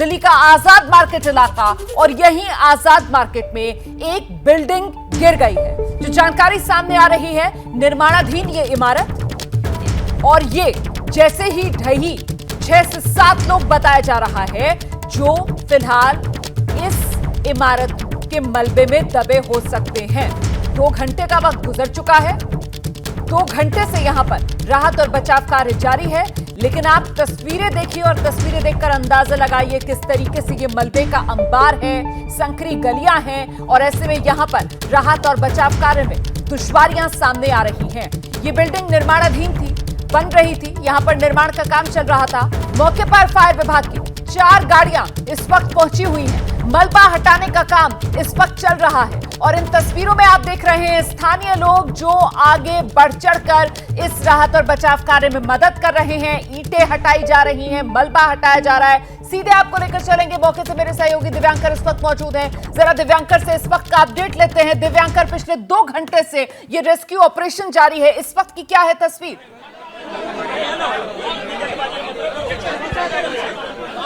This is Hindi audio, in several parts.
दिल्ली का आजाद मार्केट इलाका, और यहीं आजाद मार्केट में एक बिल्डिंग गिर गई है। जो जानकारी सामने आ रही है, निर्माणाधीन ये इमारत, और ये जैसे ही ढही 6 से 7 लोग बताया जा रहा है जो फिलहाल इस इमारत के मलबे में दबे हो सकते हैं। 2 घंटे का वक्त गुजर चुका है। 2 घंटे से यहां पर राहत और बचाव कार्य जारी है, लेकिन आप तस्वीरें देखिए और तस्वीरें देखकर अंदाजा लगाइए किस तरीके से ये मलबे का अंबार है, संकरी गलियां हैं, और ऐसे में यहां पर राहत और बचाव कार्य में दुश्वारियां सामने आ रही हैं। ये बिल्डिंग निर्माणाधीन थी, बन रही थी, यहां पर निर्माण का काम चल रहा था। मौके पर फायर विभाग की 4 गाड़ियां इस वक्त पहुंची हुई हैं। मलबा हटाने का काम इस वक्त चल रहा है, और इन तस्वीरों में आप देख रहे हैं स्थानीय लोग जो आगे बढ़ चढ़कर इस राहत और बचाव कार्य में मदद कर रहे हैं। ईंटें हटाई जा रही हैं, मलबा हटाया जा रहा है। सीधे आपको लेकर चलेंगे मौके से, मेरे सहयोगी दिव्यांकर इस वक्त मौजूद हैं। जरा दिव्यांकर से इस वक्त का अपडेट लेते हैं। दिव्यांकर, पिछले 2 घंटे से ये रेस्क्यू ऑपरेशन जारी है, इस वक्त की क्या है तस्वीर?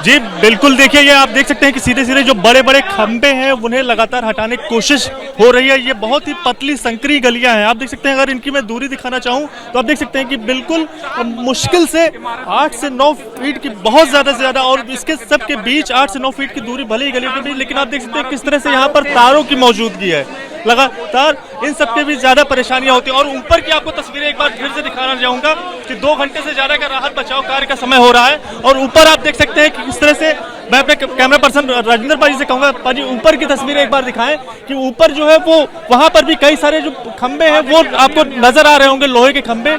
जी बिल्कुल, देखिए ये आप देख सकते हैं कि सीधे सीधे जो बड़े बड़े खंबे हैं उन्हें लगातार हटाने की कोशिश हो रही है। ये बहुत ही पतली संकरी गलियां हैं, आप देख सकते हैं। अगर इनकी मैं दूरी दिखाना चाहूं तो आप देख सकते हैं कि बिल्कुल मुश्किल से 8 से 9 फीट की, बहुत ज्यादा से ज्यादा, और इसके सब के बीच 8 से 9 फीट की दूरी भले ही गलियों के बीच, लेकिन आप देख सकते हैं किस तरह से यहाँ पर तारों की मौजूदगी है। लगातार इन सबके भी ज्यादा परेशानियां होती हैं। और ऊपर की आपको तस्वीरें एक बार फिर से दिखाना चाहूंगा कि 2 घंटे से ज्यादा का राहत बचाव कार्य का समय हो रहा है, और ऊपर आप देख सकते हैं कि किस तरह से, मैं अपने कैमरा पर्सन राजेंद्र भाई से कहूंगा, पाजी ऊपर की तस्वीरें एक बार दिखाएं कि ऊपर जो है वो, वहां पर भी कई सारे जो खंबे हैं वो आपको नजर आ रहे होंगे, लोहे के खंबे।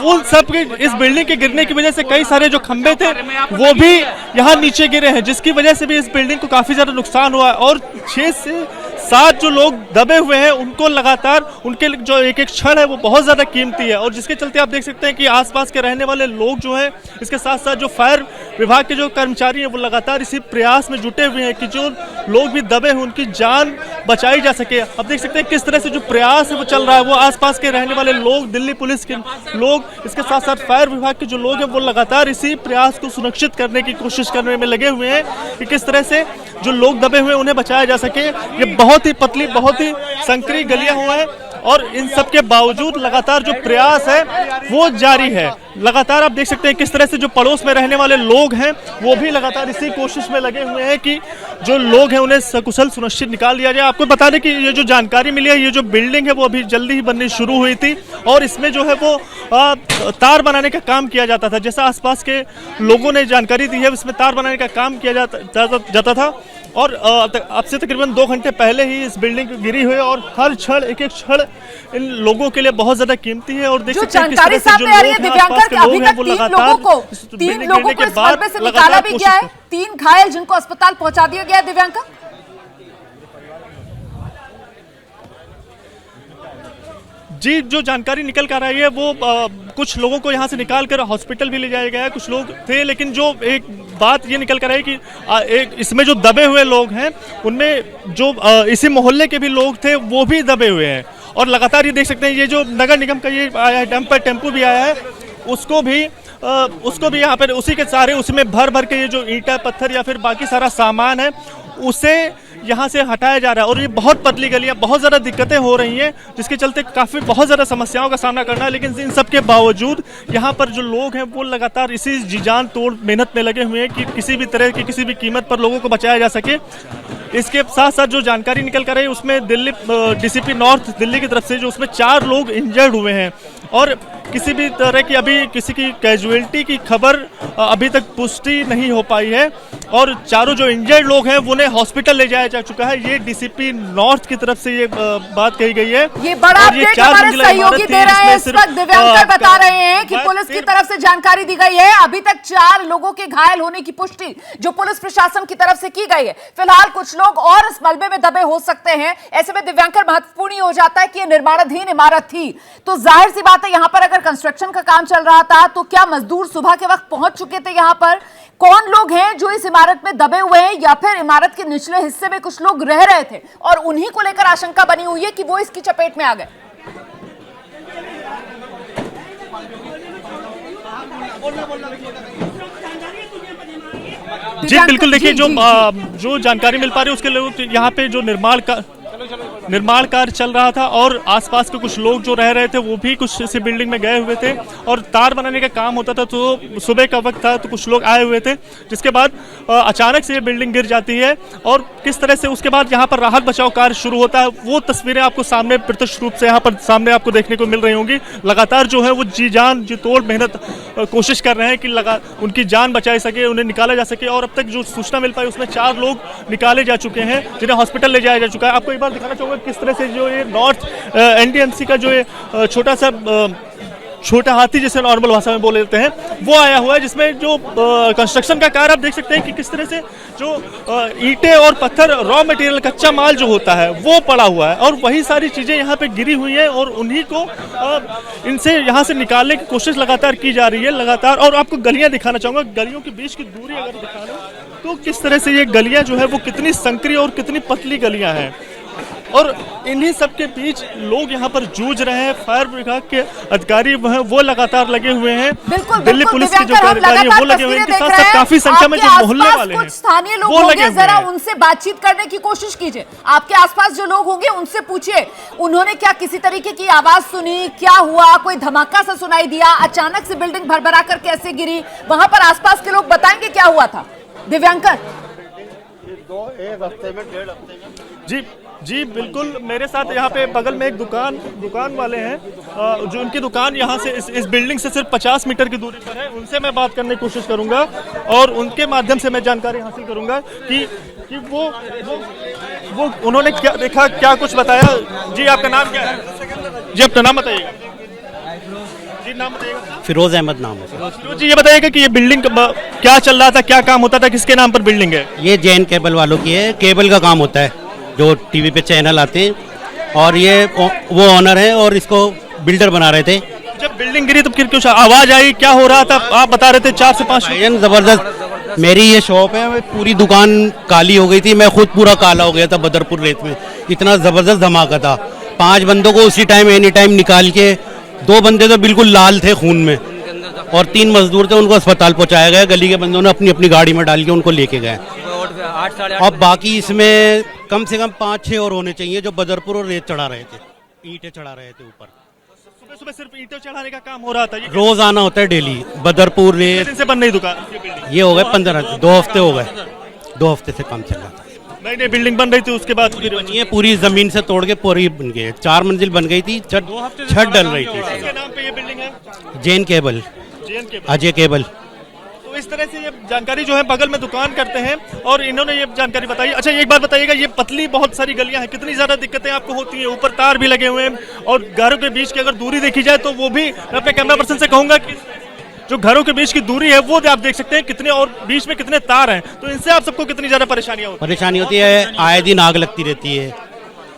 वो सब के इस बिल्डिंग के गिरने की वजह से कई सारे जो खंबे थे वो भी यहाँ नीचे गिरे हैं, जिसकी वजह से भी इस बिल्डिंग को काफी ज्यादा नुकसान हुआ है। और 6 से 7 जो लोग दबे हुए हैं उनको लगातार, उनके जो एक एक क्षण है वो बहुत ज्यादा कीमती है, और जिसके चलते आप देख सकते हैं कि आसपास के रहने वाले लोग जो हैं, इसके साथ साथ जो फायर विभाग के जो कर्मचारी हैं वो लगातार इसी प्रयास में जुटे हुए हैं कि जो लोग भी दबे हैं उनकी जान बचाई जा सके। आप देख सकते हैं किस तरह से जो प्रयास है वो चल रहा है। वो आसपास के रहने वाले लोग, दिल्ली पुलिस के लोग, इसके साथ साथ फायर विभाग के जो लोग हैं वो लगातार इसी प्रयास को सुनिश्चित करने की कोशिश करने में लगे हुए हैं कि किस तरह से जो लोग दबे हुए हैं उन्हें बचाया जा सके। ये बहुत ही पतली, बहुत ही संकरी गलियां हुआ है, और इन सब के बावजूद लगातार जो प्रयास है वो जारी है। लगातार आप देख सकते हैं किस तरह से जो पड़ोस में रहने वाले लोग हैं वो भी लगातार इसी कोशिश में लगे हुए हैं कि जो लोग हैं उन्हें सकुशल सुनिश्चित निकाल दिया जाए। आपको बता दें कि ये जो जानकारी मिली है, ये जो बिल्डिंग है वो अभी जल्दी ही बननी शुरू हुई थी, और इसमें जो है वो तार बनाने का काम किया जाता था। जैसा आसपास के लोगों ने जानकारी दी है, इसमें तार बनाने का काम किया जाता था। और अब से तकरीबन 2 घंटे पहले ही इस बिल्डिंग गिरी हुई है, और हर क्षण, एक एक क्षण इन लोगों के लिए बहुत ज्यादा कीमती है। और देख सकते हैं किस तरह से जो लोग हैं, आसपास के लोग हैं, वो लगातार 3 लोगों को इस मलबे से निकाला भी गया है, 3 घायल जिनको अस्पताल पहुंचा दिया गया है। दिव्यांकर, जी जो जानकारी निकल कर आई है वो कुछ लोगों को यहाँ से निकाल कर हॉस्पिटल भी ले जाया गया है। कुछ लोग थे, लेकिन जो एक बात ये निकल कर आई कि एक इसमें जो दबे हुए लोग हैं उनमें जो इसी मोहल्ले के भी लोग थे वो भी दबे हुए हैं। और लगातार ये देख सकते हैं, ये जो नगर निगम का ये आया है, डंपर टेम्पो भी आया है, उसको भी यहाँ पर उसी के सारे, उसमें भर भर के ये जो ईंटा पत्थर या फिर बाकी सारा सामान है उसे यहाँ से हटाया जा रहा है। और ये बहुत पतली गलियाँ, बहुत ज़्यादा दिक्कतें हो रही हैं, जिसके चलते काफ़ी बहुत ज़्यादा समस्याओं का सामना करना है। लेकिन इन सब के बावजूद यहाँ पर जो लोग हैं वो लगातार इसी जी जान तोड़ मेहनत में लगे हुए हैं कि किसी भी तरह की, किसी भी कीमत पर लोगों को बचाया जा सके। इसके साथ साथ जो जानकारी निकल कर रही है उसमें दिल्ली डीसीपी नॉर्थ दिल्ली की तरफ से जो उसमें 4 लोग इंजर्ड हुए हैं, और किसी भी तरह की अभी किसी की कैजुअलिटी की खबर अभी तक पुष्टि नहीं हो पाई है। और चारों जो इंजर्ड लोग हैं उन्हें हॉस्पिटल ले जाया जा चुका है। ये डीसीपी नॉर्थ की तरफ से ये बात कही गई है। ये बड़ा अपडेट हमारे सहयोगी दे रहे हैं, इस वक्त दिव्यांकर बता रहे हैं कि पुलिस की तरफ से जानकारी दी गई है। अभी तक 4 लोगों के घायल होने की पुष्टि जो पुलिस प्रशासन की तरफ से की गई है। फिलहाल कुछ लोग और इस मलबे में दबे हो सकते हैं। ऐसे में दिव्यांकर, महत्वपूर्ण हो जाता है कि ये निर्माणाधीन इमारत थी, तो जाहिर सी बात है यहाँ पर अगर कंस्ट्रक्शन का काम चल रहा था तो क्या मजदूर सुबह के वक्त पहुंच चुके थे यहाँ पर? कौन लोग हैं जो इस इमारत में दबे हुए हैं, या फिर इमारत के निचले हिस्से में कुछ लोग रह रहे थे और उन्हीं को लेकर आशंका बनी हुई है कि वो इसकी चपेट में आ गए? जी बिल्कुल, देखिए जो जानकारी मिल पा रही है उसके लोग यहाँ पे जो निर्माण कार्य चल रहा था और आसपास के कुछ लोग जो रह रहे थे वो भी कुछ इसी बिल्डिंग में गए हुए थे और तार बनाने का काम होता था, तो सुबह का वक्त था तो कुछ लोग आए हुए थे, जिसके बाद अचानक से ये बिल्डिंग गिर जाती है और किस तरह से उसके बाद यहाँ पर राहत बचाव कार्य शुरू होता है वो तस्वीरें आपको सामने प्रत्यक्ष रूप से यहाँ पर सामने आपको देखने को मिल रही होंगी। लगातार जो है वो जी तोड़ मेहनत कोशिश कर रहे हैं कि उनकी जान बचाई सके, उन्हें निकाला जा सके और अब तक जो सूचना मिल पाई उसमें 4 लोग निकाले जा चुके हैं जिन्हें हॉस्पिटल ले जाया जा चुका है। आपको एक बार दिखाना चाहूँगा किस तरह से जो ये नॉर्थ एनडीएमसी का जो ये छोटा हाथी जिसे नॉर्मल भाषा में बोल लेते हैं वो आया हुआ है, जिसमें जो कंस्ट्रक्शन का कार्य आप देख सकते हैं कि किस तरह से जो ईंटें और पत्थर रॉ मटेरियल कच्चा माल जो होता है वो पड़ा हुआ है और वही सारी चीजें यहाँ पे गिरी हुई है और उन्हीं को इनसे यहाँ से निकालने की कोशिश लगातार की जा रही है लगातार। और आपको गलियां दिखाना चाहूंगा, गलियों के बीच की दूरी अगर दिखा लो तो किस तरह से ये गलियां जो है वो कितनी संकरी और कितनी पतली गलियां हैं और इन्हीं सब के बीच लोग यहाँ पर जूझ रहे हैं। फायर विभाग के अधिकारी वो लगातार लगे हुए हैं, दिल्ली पुलिस के जो अधिकारी वो लगे हुए हैं, इनके साथ साथ काफी संख्या में जो मोहल्ले वाले हैं स्थानीय लोग होंगे, जरा उनसे बातचीत करने की कोशिश कीजिए। आपके आसपास जो लोग होंगे उनसे पूछिए उन्होंने क्या किसी तरीके की आवाज सुनी, क्या हुआ, कोई धमाका सा सुनाई दिया, अचानक से बिल्डिंग भरभरा कर कैसे गिरी, वहां पर आसपास के लोग बताएंगे क्या हुआ था। दिव्यांकर एक हफ्ते में 1.5 हफ्ते में जी बिल्कुल, मेरे साथ यहाँ पे बगल में एक दुकान वाले हैं जो उनकी दुकान यहाँ से इस बिल्डिंग से सिर्फ 50 मीटर की दूरी पर है। उनसे मैं बात करने की कोशिश करूंगा और उनके माध्यम से मैं जानकारी हासिल करूंगा कि वो उन्होंने क्या देखा, क्या कुछ बताया। जी आपका नाम क्या है? जी अपना नाम बताइएगा। जी नाम बताइएगा। फिरोज अहमद नाम है। फिरोज जी ये बताइएगा कि ये बिल्डिंग क्या चल रहा था, क्या काम होता था, किसके नाम पर बिल्डिंग है? ये जैन केबल वालों की है, केबल का काम होता है जो टीवी पे चैनल आते हैं और ये वो ऑनर है और इसको बिल्डर बना रहे थे। जब बिल्डिंग गिरी तो फिर कुछ आवाज आई, क्या हो रहा था? आप बता रहे थे 4 से 5 जबरदस्त। मेरी ये शॉप है, पूरी दुकान काली हो गई थी, मैं खुद पूरा काला हो गया था बदरपुर रेत में, इतना जबरदस्त धमाका था। 5 बंदों को उसी टाइम एनी टाइम निकाल के, 2 बंदे तो बिल्कुल लाल थे खून में और 3 मजदूर थे, उनको अस्पताल पहुंचाया गया। गली के बंदों ने अपनी अपनी गाड़ी में डाल के उनको लेके गए। और बाकी इसमें कम से कम 5-6 और होने चाहिए जो बदरपुर और रेत चढ़ा रहे थे, ईंटें चढ़ा रहे थे ऊपर। सुबह सिर्फ ईंटें चढ़ाने का काम हो रहा था? रोज आना होता है डेली बदरपुर रेत। दिन से बन रही दुकान? ये हो गए 2 हफ्ते हो गए, 2 हफ्ते से काम चल रहा था। नई बिल्डिंग बन रही थी, उसके बाद ये पूरी जमीन से तोड़ के पूरी बन गई, 4 मंजिल बन गई थी, छत डल रही थी। किसके नाम पे ये बिल्डिंग है? Jain cable, Ajay cable. तो इस तरह से ये जानकारी जो है बगल में दुकान करते हैं और इन्होंने ये जानकारी बताई। अच्छा एक बात बताइएगा, ये पतली बहुत सारी गलियां हैं, कितनी ज्यादा दिक्कतें आपको होती हैं? ऊपर तार भी लगे हुए हैं और घरों के बीच की अगर दूरी देखी जाए तो वो भी, मैं अपने कैमरा पर्सन से कहूंगा कि जो घरों के बीच की दूरी है वो आप देख सकते हैं कितने, और बीच में कितने तार हैं, तो इनसे आप सबको कितनी ज्यादा परेशानी होती है। आए दिन आग लगती रहती है।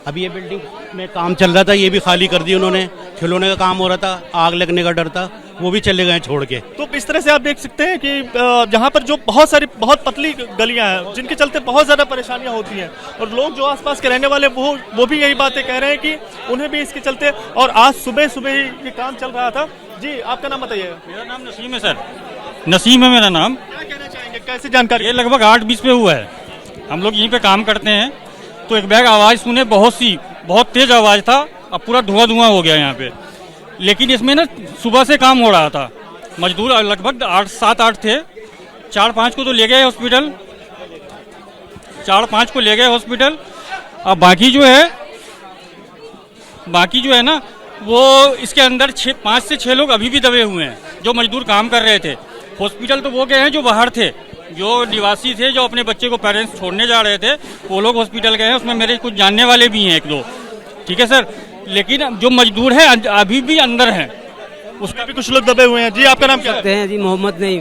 अभी ये बिल्डिंग में काम चल रहा था, ये भी खाली कर दी उन्होंने, खिलौने का काम हो रहा था, आग लगने का डर था, वो भी चले गए छोड़ के। तो इस तरह से आप देख सकते हैं कि यहाँ पर जो बहुत पतली गलियां हैं जिनके चलते बहुत ज्यादा परेशानियां होती हैं और लोग जो आसपास के रहने वाले वो भी यही बातें कह रहे हैं कि उन्हें भी इसके चलते, और आज सुबह ही ये काम चल रहा था। जी आपका नाम बताइएगा। मेरा नाम नसीम है सर, नसीम है मेरा नाम। क्या कहना चाहेंगे, कैसे जानकारी? ये लगभग 8:20 पे हुआ है। हम लोग यहीं पे काम करते हैं तो एक बैग आवाज़ सुने, बहुत तेज आवाज़ था, अब पूरा धुआं हो गया यहाँ पे। लेकिन इसमें ना सुबह से काम हो रहा था, मजदूर लगभग 7-8 थे, 4-5 को तो ले गए हॉस्पिटल, 4-5 को ले गए हॉस्पिटल। अब बाकी जो है ना वो इसके अंदर 5 से 6 लोग अभी भी दबे हुए हैं जो मजदूर काम कर रहे थे। हॉस्पिटल तो वो गए हैं जो बाहर थे, जो निवासी थे, जो अपने बच्चे को पेरेंट्स छोड़ने जा रहे थे, वो लोग हॉस्पिटल गए हैं। उसमें मेरे कुछ जानने वाले भी हैं 1-2, ठीक है सर। लेकिन जो मजदूर हैं अभी भी अंदर हैं, उसमें भी कुछ लोग दबे हुए हैं। जी आपका नाम क्या है? जी मोहम्मद नहीं।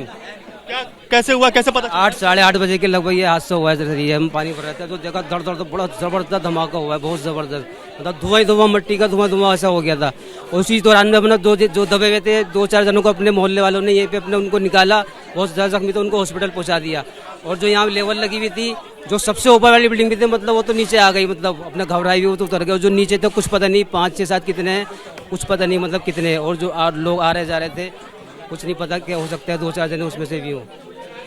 क्या कैसे हुआ, कैसे पता? 8-8:30 बजे के लगभग ये हादसा हुआ है। हम पानी भर रहे थे तो देखा धड़ बड़ा जबरदस्त धमाका हुआ है, बहुत जबरदस्त, मतलब धुआं मट्टी का धुआं ऐसा हो गया था। उसी दौरान में अपना जो दबे हुए थे 2-4 जनों को अपने मोहल्ले वालों ने यहीं पे अपने उनको निकाला, बहुत ज़्यादा जख्मी, तो उनको हॉस्पिटल पहुंचा दिया। और जो यहाँ लेवल लगी हुई थी, जो सबसे ऊपर वाली बिल्डिंग भी थी, मतलब वो तो नीचे आ गई, मतलब अपने घबराई हुई, वो तो उतर गए। जो नीचे थे कुछ पता नहीं, 5-6-7 कितने हैं कुछ पता नहीं, मतलब कितने हैं। और जो लोग आ रहे जा रहे थे कुछ नहीं पता क्या हो सकता है, 2-4 जने उसमें से भी हों।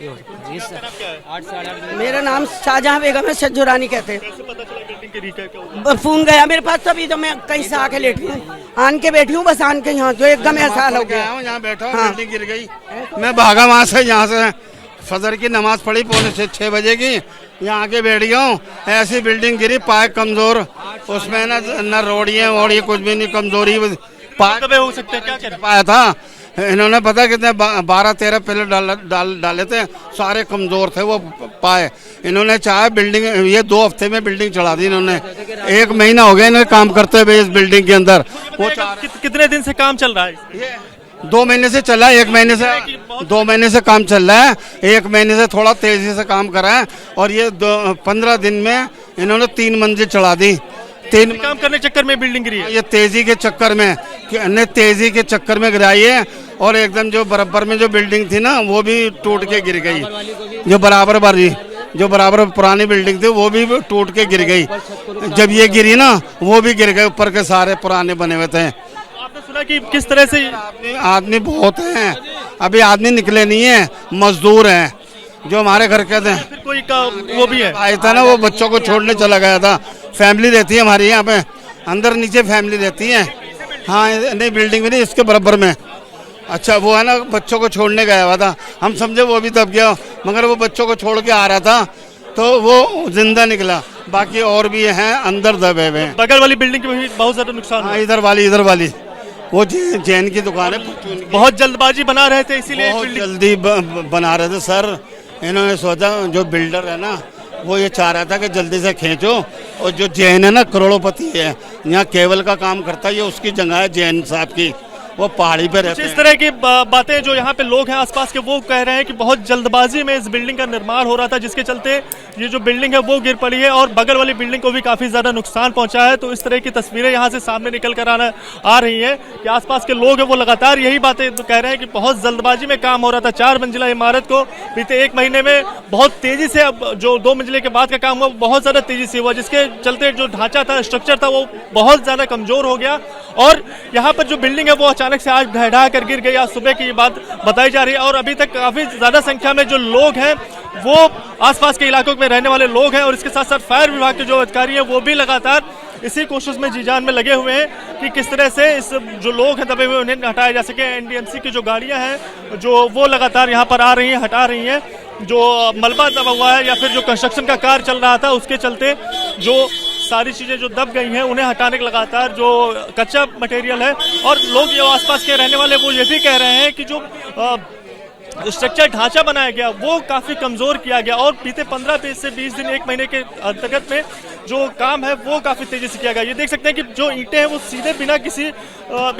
ये हो सकता है। जी सर, 8 साढ़े 8 मेरा नाम शाहजहां बेगम है, सज्जुरानी कहते हैं। कैसे पता चला बिल्डिंग के नीचे क्या हुआ? फोन गया मेरे पास तभी तो मैं कहीं से आके लेटी हूँ, आन के बैठी हूँ, बस आन के यहाँ तो एकदम ऐसा हाल हो गया। यहाँ बैठा हूँ, हाँ। बिल्डिंग गिर गई। मैं भागा वहाँ से, यहाँ से फजर की नमाज पढ़ी पौने 6 बजे की, यहाँ आके बैठ गया हूँ। ऐसी बिल्डिंग गिरी, पाए कमजोर, उसमें न रोड़ियाँ वोड़ियाँ कुछ भी नहीं, कमजोरी पाए दबे हो सकते हैं, क्या कह रहे हैं? पाया था। इन्होंने पता कितने 12-13 पिलर डाले थे, सारे कमजोर थे वो पाए। इन्होंने चाहे बिल्डिंग, ये 2 हफ्ते में बिल्डिंग चढ़ा दी इन्होंने। 1 महीना हो गया इन्हें काम करते हुए इस बिल्डिंग के अंदर। वो कितने दिन से काम चल रहा है? ये 2 महीने से चला है, 1 महीने से 2 महीने से काम चल रहा है, 1 महीने से थोड़ा तेजी से काम करा है। और ये 15 दिन में इन्होंने 3 मंजिल चढ़ा दी। 3 काम करने के चक्कर में बिल्डिंग गिरी है। ये तेजी के चक्कर में, तेजी के चक्कर में गिराई है। और एकदम जो बराबर में जो बिल्डिंग थी ना, वो भी टूट के गिर गई। जो बराबर वाली, जो बराबर पुरानी बिल्डिंग थी, वो भी टूट के गिर गई। जब ये गिरी ना, वो भी गिर गए, ऊपर के सारे पुराने बने हुए थे। आपने सुना कि किस तरह से आदमी बहुत हैं, अभी आदमी निकले नहीं है, मजदूर हैं जो हमारे घर के थे। फिर कोई का वो भी है? आया था ना, वो बच्चों को छोड़ने चला गया था। फैमिली रहती है हमारी यहाँ पे, अंदर नीचे फैमिली रहती है। हाँ, नहीं बिल्डिंग में नहीं, इसके बराबर में। अच्छा, वो है ना, बच्चों को छोड़ने गया हुआ था, हम समझे वो भी दब गया, मगर वो बच्चों को छोड़ के आ रहा था तो वो जिंदा निकला। बाकी और भी हैं अंदर दबे हुए। बगल वाली बिल्डिंग में भी बहुत ज्यादा नुकसान हुआ। हाँ, इधर वाली वो जैन की दुकान है। बहुत जल्दबाजी बना रहे थे, इसीलिए बहुत जल्दी बना रहे थे सर। इन्होंने सोचा, जो बिल्डर है ना, वो ये चाह रहा था कि जल्दी से खींचो। और जो जैन है ना, करोड़पति है, यहाँ केबल का काम करता है, ये उसकी जगह है जैन साहब की, वो पहाड़ी पे रहते हैं। इस तरह की बातें जो यहाँ पे लोग हैं आसपास के, वो कह रहे हैं कि बहुत जल्दबाजी में इस बिल्डिंग का निर्माण हो रहा था, जिसके चलते ये जो बिल्डिंग है वो गिर पड़ी है और बगल वाली बिल्डिंग को भी काफी ज्यादा नुकसान पहुंचा है। तो इस तरह की तस्वीरें यहाँ से सामने निकल कर आ रही हैं कि आसपास के लोग हैं वो लगातार यही बातें तो कह रहे हैं कि बहुत जल्दबाजी में काम हो रहा था। 4 मंजिला इमारत को बीते 1 महीने में बहुत तेजी से, अब जो 2 मंजिले के बाद का काम हुआ बहुत ज्यादा तेजी से हुआ, जिसके चलते जो ढांचा था, स्ट्रक्चर था, वो बहुत ज्यादा कमजोर हो गया। और यहाँ पर जो बिल्डिंग है वो अचानक से आज ढह कर गिर गई। आज सुबह की ये बात बताई जा रही है और अभी तक काफी ज्यादा संख्या में जो लोग हैं वो आसपास के इलाकों में रहने वाले लोग हैं और इसके साथ साथ फायर विभाग के जो अधिकारी हैं वो भी लगातार इसी कोशिश में जी जान में लगे हुए हैं कि किस तरह से इस जो लोग हैं दबे हुए उन्हें हटाया जा सके। एनडीएमसी की जो गाड़ियां हैं जो वो लगातार यहाँ पर आ रही हैं, हटा रही हैं जो मलबा दबा हुआ है या फिर जो कंस्ट्रक्शन का कार्य चल रहा था उसके चलते जो सारी चीजें जो दब गई हैं उन्हें हटाने के लगातार जो कच्चा मटेरियल है। और लोग जो आसपास के रहने वाले वो ये भी कह रहे हैं कि जो स्ट्रक्चर ढांचा बनाया गया वो काफी कमजोर किया गया और बीते 15 से 20 दिन 1 महीने के अंतर्गत में जो काम है वो काफी तेजी से किया गया। ये देख सकते हैं कि जो ईंटें हैं वो सीधे बिना किसी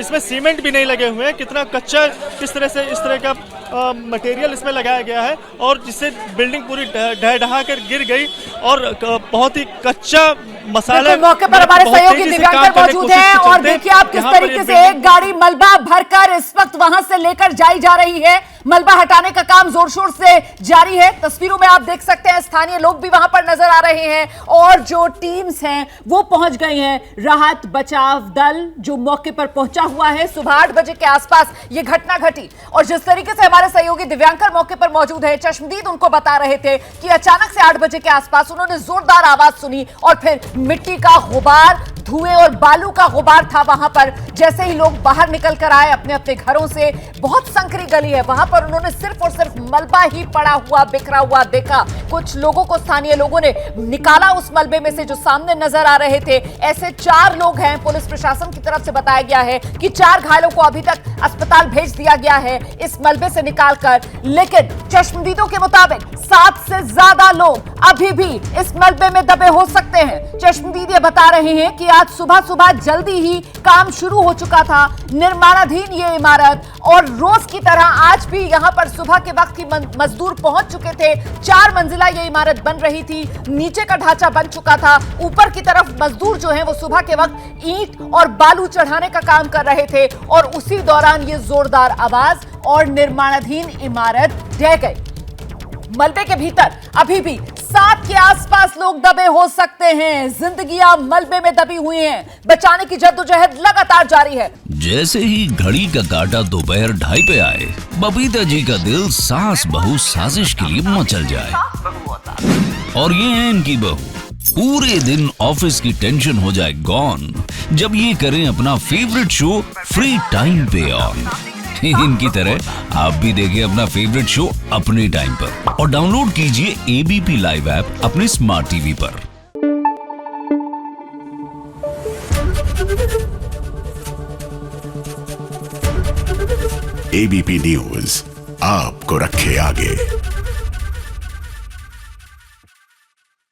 इसमें सीमेंट भी नहीं लगे हुए हैं, कितना कच्चा किस तरह से इस तरह का मटेरियल इसमें लगाया गया है और जिससे बिल्डिंग पूरी ढह कर गिर गई और बहुत ही कच्चा मसाला। मौके पर हमारे सहयोगी दिव्यांकर मौजूद हैं और देखिए आप किस तरीके से एक गाड़ी मलबा भरकर इस वक्त वहां से लेकर जाई जा रही है। मलबा हटाने का काम जोर शोर से जारी है। तस्वीरों में आप देख सकते हैं स्थानीय लोग भी वहां पर नजर आ रहे हैं और जो टीम्स हैं वो पहुंच गई हैं। राहत बचाव दल जो मौके पर पहुंचा हुआ है। सुबह 8 बजे के आसपास ये घटना घटी और जिस तरीके से हमारे सहयोगी दिव्यांकर मौके पर मौजूद है, चश्मदीद उनको बता रहे थे कि अचानक से 8 बजे के आसपास उन्होंने जोरदार आवाज सुनी और फिर मिट्टी का गुबार, धुएं और बालू का गुबार था वहां पर। जैसे ही लोग बाहर निकल कर आए अपने अपने घरों से, बहुत संकरी गली है वहां पर, उन्होंने सिर्फ और सिर्फ मलबा ही पड़ा हुआ बिखरा हुआ देखा। कुछ लोगों को स्थानीय लोगों ने निकाला उस मलबे में से जो सामने नजर आ रहे थे। ऐसे 4 लोग हैं, पुलिस प्रशासन की तरफ से बताया गया है कि 4 घायलों को अभी तक अस्पताल भेज दिया गया है इस मलबे से निकालकर। लेकिन चश्मदीदों के मुताबिक 7 से ज्यादा लोग अभी भी इस मलबे में दबे हो सकते हैं। चश्मदीद ये बता रहे हैं कि आज सुबह सुबह जल्दी ही काम शुरू हो चुका था, निर्माणाधीन ये इमारत, और रोज की तरह आज भी यहां पर सुबह के वक्त ही मजदूर पहुंच चुके थे। 4 मंजिला ये इमारत बन रही थी, नीचे का ढांचा बन चुका था, ऊपर की तरफ मजदूर जो हैं वो सुबह के वक्त ईंट और बालू चढ़ाने का काम कर रहे थे और उसी दौरान ये जोरदार आवाज और निर्माणाधीन इमारत ढह गई। मलबे के भीतर अभी भी 7 के आसपास लोग दबे हो सकते हैं। जिंदगियां मलबे में दबी हुई हैं। बचाने की जद्दोजहद लगातार जारी है। जैसे ही घड़ी का काटा दोपहर 2:30 पे आए, बबीता जी का दिल सास बहू साजिश के लिए मचल जाए। और ये है इनकी बहू, पूरे दिन ऑफिस की टेंशन हो जाए गॉन जब ये करें अपना फेवरेट शो फ्री टाइम पे ऑन। इनकी तरह आप भी देखिए अपना फेवरेट शो अपने टाइम पर और डाउनलोड कीजिए एबीपी लाइव ऐप अपने स्मार्ट टीवी पर। एबीपी न्यूज आपको रखे आगे।